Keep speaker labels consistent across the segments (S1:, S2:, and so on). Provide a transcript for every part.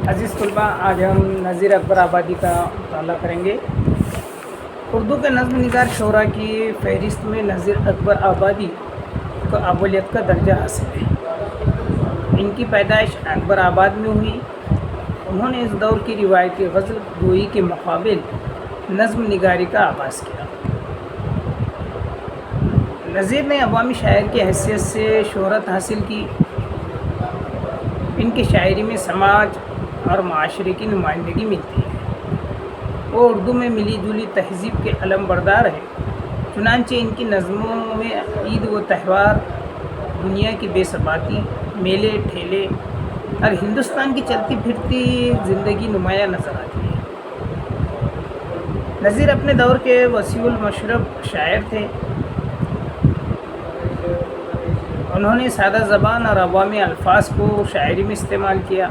S1: عزیز طلباء، آج ہم نذیر اکبر آبادی کا مطالعہ کریں گے۔ اردو کے نظم نگار شعراء کی فہرست میں نذیر اکبر آبادی کو اولیت کا درجہ حاصل ہے۔ ان کی پیدائش اکبر آباد میں ہوئی۔ انہوں نے اس دور کی روایتی غزل گوئی کے مقابل نظم نگاری کا آغاز کیا۔ نذیر نے عوامی شاعر کی حیثیت سے شہرت حاصل کی۔ ان کی شاعری میں سماج اور معاشرے کی نمائندگی ملتی ہے۔ وہ اردو میں ملی جلی تہذیب کے علم بردار ہے۔ چنانچہ ان کی نظموں میں عید و تہوار، دنیا کی بے ثباتی، میلے ٹھیلے اور ہندوستان کی چلتی پھرتی زندگی نمایاں نظر آتی ہے۔ نذیر اپنے دور کے وسیع المشرب شاعر تھے۔ انہوں نے سادہ زبان اور عوامی الفاظ کو شاعری میں استعمال کیا۔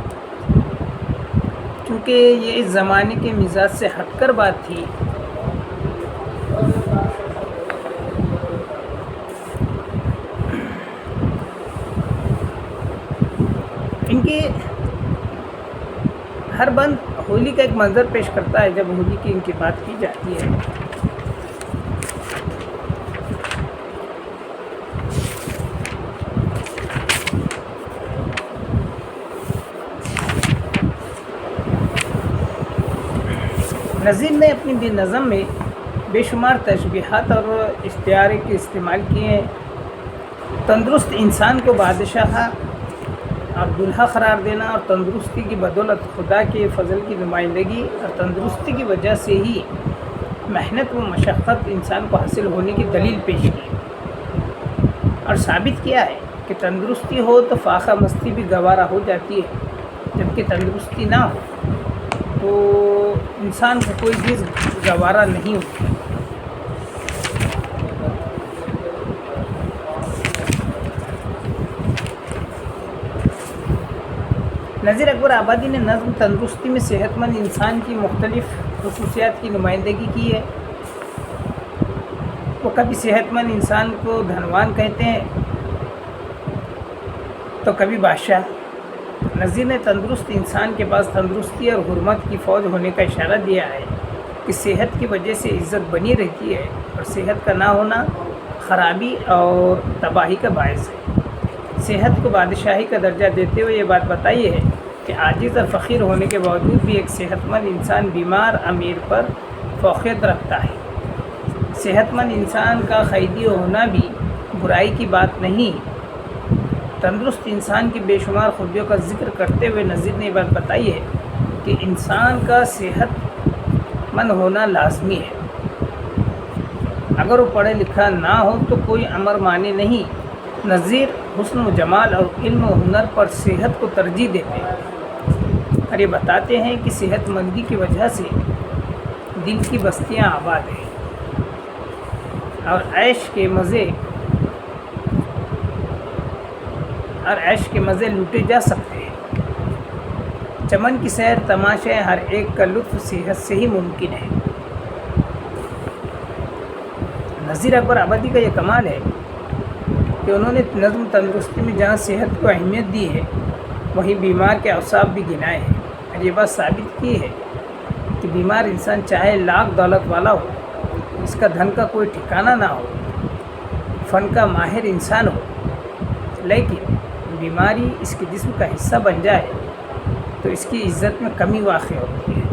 S1: چونکہ یہ اس زمانے کے مزاج سے ہٹ کر بات تھی، ان کی ہر بند ہولی کا ایک منظر پیش کرتا ہے جب ہولی کی ان کی بات کی جاتی ہے۔ نذیر نے اپنی بھی نظم میں بے شمار تشبیہات اور استعارے کے استعمال کیے ہیں۔ تندرست انسان کو بادشاہ اور دلہا قرار دینا اور تندرستی کی بدولت خدا کے فضل کی نمائندگی اور تندرستی کی وجہ سے ہی محنت و مشقت انسان کو حاصل ہونے کی دلیل پیش کی اور ثابت کیا ہے کہ تندرستی ہو تو فاقہ مستی بھی گوارا ہو جاتی ہے، جبکہ تندرستی نہ ہو تو انسان کو کوئی چیز گوارا نہیں ہوتی۔ نذیر اکبر آبادی نے نظم تندرستی میں صحت مند انسان کی مختلف خصوصیات کی نمائندگی کی ہے۔ وہ کبھی صحت مند انسان کو دھنوان کہتے ہیں تو کبھی بادشاہ۔ نذیر نے تندرست انسان کے پاس تندرستی اور حرمت کی فوج ہونے کا اشارہ دیا ہے کہ صحت کی وجہ سے عزت بنی رہتی ہے اور صحت کا نہ ہونا خرابی اور تباہی کا باعث ہے۔ صحت کو بادشاہی کا درجہ دیتے ہوئے یہ بات بتائی ہے کہ عاجز اور فقیر ہونے کے باوجود بھی ایک صحت مند انسان بیمار امیر پر فوقیت رکھتا ہے۔ صحت مند انسان کا قیدی ہونا بھی برائی کی بات نہیں۔ تندرست انسان کی بے شمار خوبیوں کا ذکر کرتے ہوئے نذیر نے یہ بات بتائی ہے کہ انسان کا صحت مند ہونا لازمی ہے۔ اگر وہ پڑھا لکھا نہ ہو تو کوئی امر معنی نہیں۔ نذیر حسن و جمال اور علم و ہنر پر صحت کو ترجیح دیتے ہیں اور یہ بتاتے ہیں کہ صحت مندی کی وجہ سے دل کی بستیاں آباد ہیں اور عیش کے مزے لوٹے جا سکتے ہیں۔ چمن کی سیر تماشے ہر ایک کا لطف صحت سے ہی ممکن ہے۔ نذیر اکبر آبادی کا یہ کمال ہے کہ انہوں نے نظم تندرستی میں جہاں صحت کو اہمیت دی ہے وہیں بیمار کے اوصاف بھی گنائے ہیں اور یہ بات ثابت کی ہے کہ بیمار انسان چاہے لاکھ دولت والا ہو، اس کا دھن کا کوئی ٹھکانہ نہ ہو، فن کا ماہر انسان ہو، لیکن بیماری اس کے جسم کا حصہ بن جائے تو اس کی عزت میں کمی واقع ہوتی ہے۔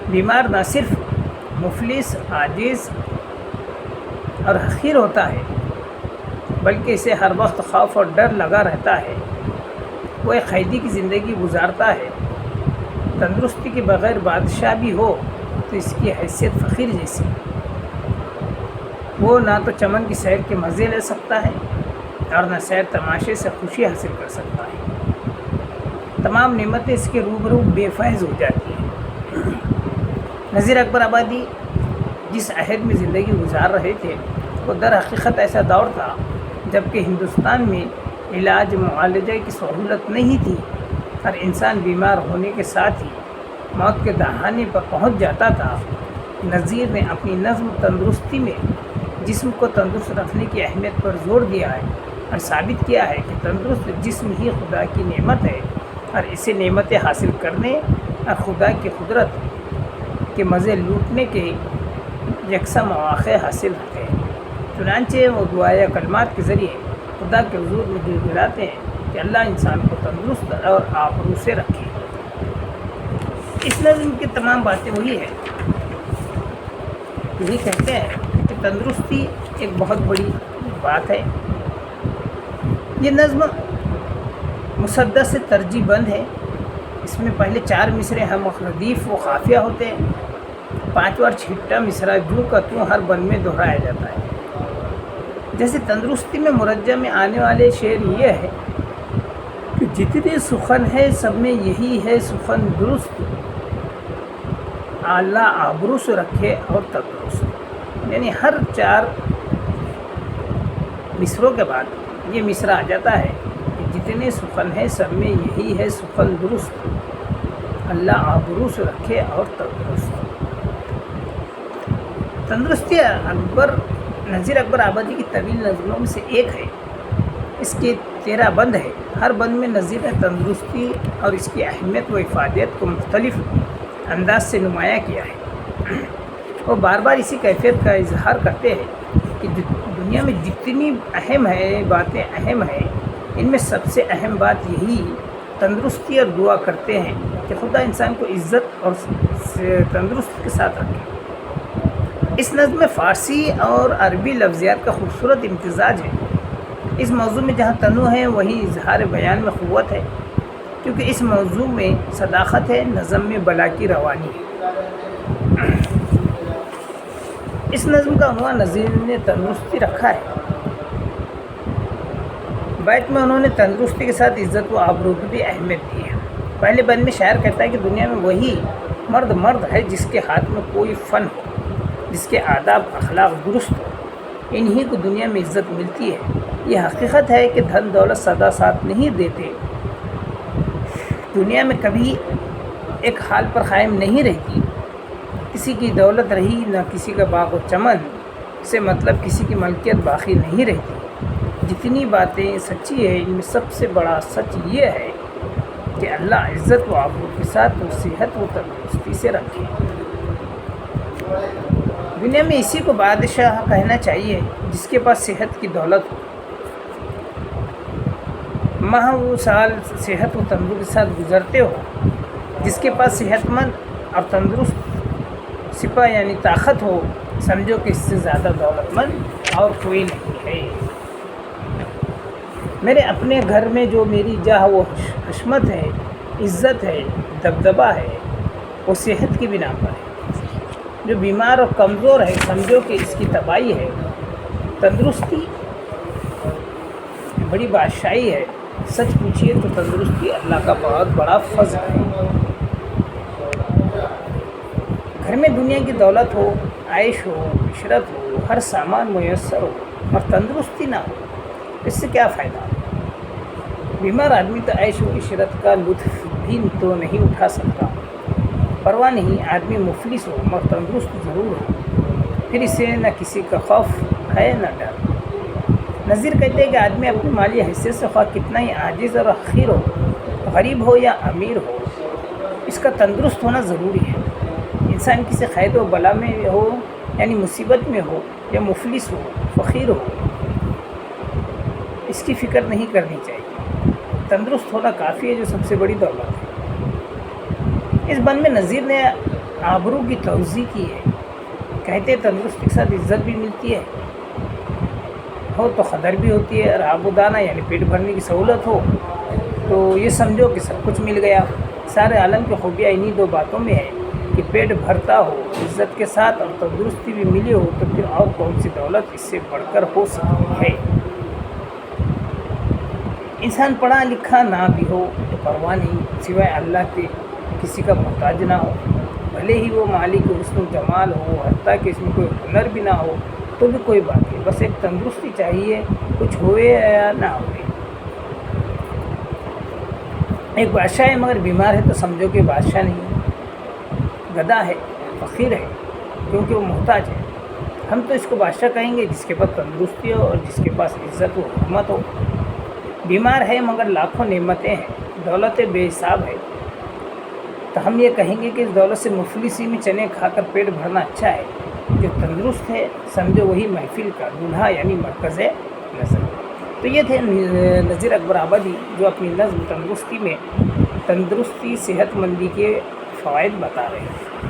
S1: بیمار نہ صرف مفلس، عاجز اور حقیر ہوتا ہے بلکہ اسے ہر وقت خوف اور ڈر لگا رہتا ہے۔ وہ ایک قیدی کی زندگی گزارتا ہے۔ تندرستی کے بغیر بادشاہ بھی ہو تو اس کی حیثیت فقیر جیسی۔ وہ نہ تو چمن کی سیر کے مزے لے سکتا ہے اور نہ سیر تماشے سے خوشی حاصل کر سکتا ہے۔ تمام نعمتیں اس کے روبرو بے فیض ہو جاتی ہیں۔ نذیر اکبر آبادی جس عہد میں زندگی گزار رہے تھے وہ در حقیقت ایسا دور تھا جب کہ ہندوستان میں علاج معالجہ کی سہولت نہیں تھی اور انسان بیمار ہونے کے ساتھ ہی موت کے دہانے پر پہنچ جاتا تھا۔ نذیر نے اپنی نظم تندرستی میں جسم کو تندرست رکھنے کی اہمیت پر زور دیا ہے اور ثابت کیا ہے کہ تندرست جسم ہی خدا کی نعمت ہے اور اسے نعمتیں حاصل کرنے اور خدا کی قدرت کے مزے لوٹنے کے یکساں مواقع حاصل ہوتے ہیں۔ چنانچہ وہ دعائے کلمات کے ذریعے خدا کے حضور میں گڑگڑاتے ہیں کہ اللہ انسان کو تندرست اور آبرو سے رکھے۔ اس نظم کی تمام باتیں وہی ہے، یہی کہتے ہیں کہ تندرستی ایک بہت بڑی بات ہے۔ یہ نظم مسدس سے ترجیح بند ہے۔ اس میں پہلے 4 مصرے ہم ردیف و خافیہ ہوتے ہیں، 5واں اور 6واں مصرع جو کا تو ہر بند میں دہرایا جاتا ہے۔ جیسے تندرستی میں مرجع میں آنے والے شعر یہ ہے کہ جتنے سخن ہے سب میں یہی ہے سخن درست، اللہ آبرو سے رکھے اور تندرست۔ یعنی ہر 4 مصروں کے بعد یہ مصرع آ جاتا ہے کہ جتنے سخن ہے سب میں یہی ہے سخن درست، اللہ آبرو سے رکھے اور تندرست۔ تندرستی نذیر اکبر آبادی کی طویل نظموں میں سے ایک ہے۔ اس کے 13 بند ہے۔ ہر بند میں نذیر نے تندرستی اور اس کی اہمیت و افادیت کو مختلف انداز سے نمایاں کیا ہے۔ وہ بار بار اسی کیفیت کا اظہار کرتے ہیں کہ دنیا میں جتنی باتیں اہم ہیں، ان میں سب سے اہم بات یہی تندرستی اور دعا کرتے ہیں کہ خدا انسان کو عزت اور تندرست کے ساتھ رکھے۔ اس نظم میں فارسی اور عربی لفظیات کا خوبصورت امتزاج ہے۔ اس موضوع میں جہاں تنوع ہے وہیں اظہار بیان میں قوت ہے، کیونکہ اس موضوع میں صداقت ہے، نظم میں بلا کی روانی ہے۔ اس نظم کا عنوان نذیر نے تندرستی رکھا ہے۔ بیت میں انہوں نے تندرستی کے ساتھ عزت و آبرو کی بھی اہمیت دی ہے۔ پہلے بند میں شاعر کہتا ہے کہ دنیا میں وہی مرد ہے جس کے ہاتھ میں کوئی فن ہو، جس کے آداب اخلاق درست ہو، انہی کو دنیا میں عزت ملتی ہے۔ یہ حقیقت ہے کہ دھن دولت سدا ساتھ نہیں دیتے، دنیا میں کبھی ایک حال پر قائم نہیں رہتی۔ کسی کی دولت رہی نہ کسی کا باغ و چمن سے مطلب کسی کی ملکیت باقی نہیں رہتی۔ جتنی باتیں سچی ہے ان میں سب سے بڑا سچ یہ ہے کہ اللہ عزت و آبرو کے ساتھ و صحت و تندرستی سے رکھے۔ دنیا میں اسی کو بادشاہ کہنا چاہیے جس کے پاس صحت کی دولت ہو، ماہ وہ سال صحت و تندرستی کے ساتھ گزرتے ہو۔ جس کے پاس صحت مند اور تندرست سپہ یعنی طاقت ہو، سمجھو کہ اس سے زیادہ دولت مند اور کوئی نہیں ہے۔ میرے اپنے گھر میں جو میری جاہ و حشمت ہے، عزت ہے، دبدبہ ہے، وہ صحت کی بنا پر ہے۔ جو بیمار اور کمزور ہے سمجھو کہ اس کی تباہی ہے۔ تندرستی بڑی بادشاہی ہے۔ سچ پوچھیے تو تندرستی اللہ کا بہت بڑا فضل ہے۔ گھر میں دنیا کی دولت ہو، عیش ہو، عشرت ہو، ہر سامان میسر ہو اور تندرستی نہ ہو، اس سے کیا فائدہ؟ بیمار آدمی تو عیش و عشرت کا لطف بھی تو نہیں اٹھا سکتا۔ پرواہ نہیں آدمی مفلس ہو مگر تندرست ضرور ہو، پھر اسے نہ کسی کا خوف ہے نہ ڈر۔ نذیر کہتے ہیں کہ آدمی اپنی مالی حیثیت سے خواہ کتنا ہی عاجز اور حقیر ہو، غریب ہو یا امیر ہو، اس کا تندرست ہونا ضروری ہے۔ انسان کسی قید و بلا میں ہو یعنی مصیبت میں ہو یا مفلس ہو، فقیر ہو، اس کی فکر نہیں کرنی چاہیے۔ تندرست ہونا کافی ہے جو سب سے بڑی دولت ہے۔ اس بند میں نذیر نے آبرو کی توضیح کی ہے۔ کہتے ہیں تندرستی کے ساتھ عزت بھی ملتی ہے، ہو تو قدر بھی ہوتی ہے، اور آب و دانہ یعنی پیٹ بھرنے کی سہولت ہو تو یہ سمجھو کہ سب کچھ مل گیا۔ سارے عالم کی خوبیاں انہی 2 باتوں میں ہے کہ پیٹ بھرتا ہو عزت کے ساتھ اور تندرستی بھی ملی ہو، تو پھر اور کون سی دولت اس سے بڑھ کر ہو سکتی ہے۔ انسان پڑھا لکھا نہ بھی ہو تو پرواہ نہیں، سوائے اللہ کے کسی کا محتاج نہ ہو، بھلے ہی وہ مالک حسن و جمال ہو، حتیٰ کہ اس میں کوئی ہنر بھی نہ ہو تو بھی کوئی بات نہیں، بس ایک تندرستی چاہیے، کچھ ہوئے یا نہ ہوئے۔ ایک بادشاہ ہے مگر بیمار ہے تو سمجھو کہ بادشاہ نہیں، گدھا ہے، فقیر ہے، کیونکہ وہ محتاج ہے۔ ہم تو اس کو بادشاہ کہیں گے جس کے پاس تندرستی ہو اور جس کے پاس عزت و حکمت ہو۔ بیمار ہے مگر لاکھوں نعمتیں ہیں، دولت بے حساب ہے، تو ہم یہ کہیں گے کہ اس دولت سے مفلسی میں چنے کھا کر پیٹ بھرنا اچھا ہے۔ جو تندرست ہے سمجھو وہی محفل کا دولہا یعنی مرکز نظر۔ تو یہ تھے نذیر اکبر آبادی جو اپنی نظم تندرستی میں تندرستی صحت مندی کے فوائد بتا رہے ہیں۔